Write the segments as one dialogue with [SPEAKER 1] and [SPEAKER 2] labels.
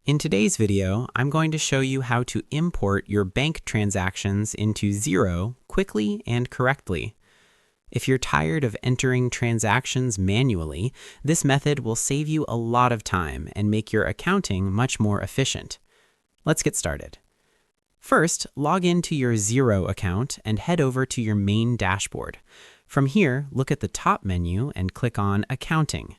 [SPEAKER 1] In today's video, I'm going to show you how to import your bank transactions into Xero quickly and correctly. If you're tired of entering transactions manually, this method will save you a lot of time and make your accounting much more efficient. Let's get started. First, log into your Xero account and head over to your main dashboard. From here, look at the top menu and click on Accounting.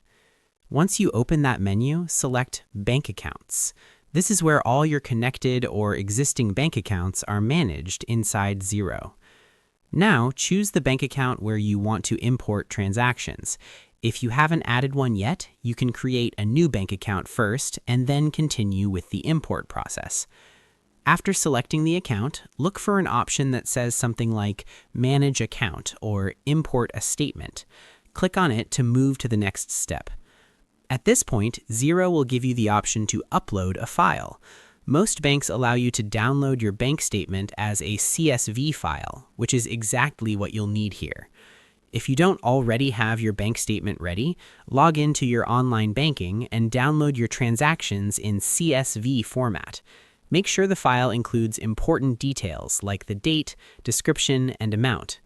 [SPEAKER 1] Once you open that menu, select Bank Accounts. This is where all your connected or existing bank accounts are managed inside Xero. Now, choose the bank account where you want to import transactions. If you haven't added one yet, you can create a new bank account first and then continue with the import process. After selecting the account, look for an option that says something like Manage Account or Import a Statement. Click on it to move to the next step. At this point, Xero will give you the option to upload a file. Most banks allow you to download your bank statement as a CSV file, which is exactly what you'll need here. If you don't already have your bank statement ready, log into your online banking and download your transactions in CSV format. Make sure the file includes important details like the date, description, and amount.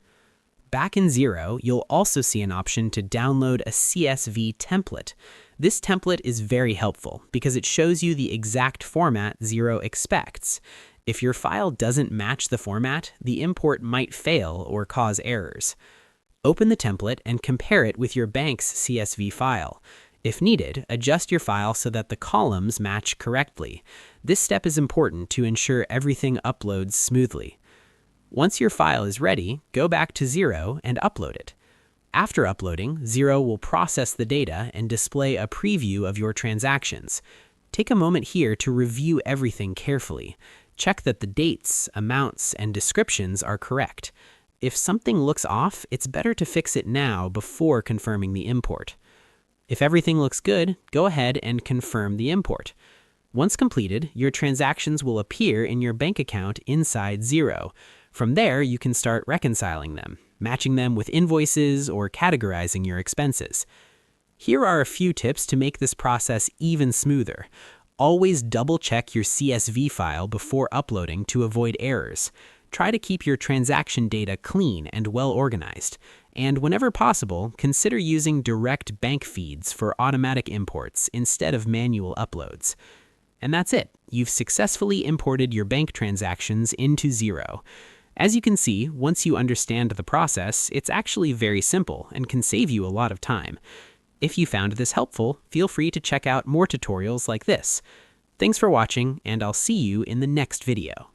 [SPEAKER 1] Back in Xero, you'll also see an option to download a CSV template. This template is very helpful because it shows you the exact format Xero expects. If your file doesn't match the format, the import might fail or cause errors. Open the template and compare it with your bank's CSV file. If needed, adjust your file so that the columns match correctly. This step is important to ensure everything uploads smoothly. Once your file is ready, go back to Xero and upload it. After uploading, Xero will process the data and display a preview of your transactions. Take a moment here to review everything carefully. Check that the dates, amounts, and descriptions are correct. If something looks off, it's better to fix it now before confirming the import. If everything looks good, go ahead and confirm the import. Once completed, your transactions will appear in your bank account inside Xero. From there, you can start reconciling them, matching them with invoices, or categorizing your expenses. Here are a few tips to make this process even smoother. Always double-check your CSV file before uploading to avoid errors. Try to keep your transaction data clean and well-organized. And whenever possible, consider using direct bank feeds for automatic imports instead of manual uploads. And that's it. You've successfully imported your bank transactions into Xero. As you can see, once you understand the process, it's actually very simple and can save you a lot of time. If you found this helpful, feel free to check out more tutorials like this. Thanks for watching, and I'll see you in the next video.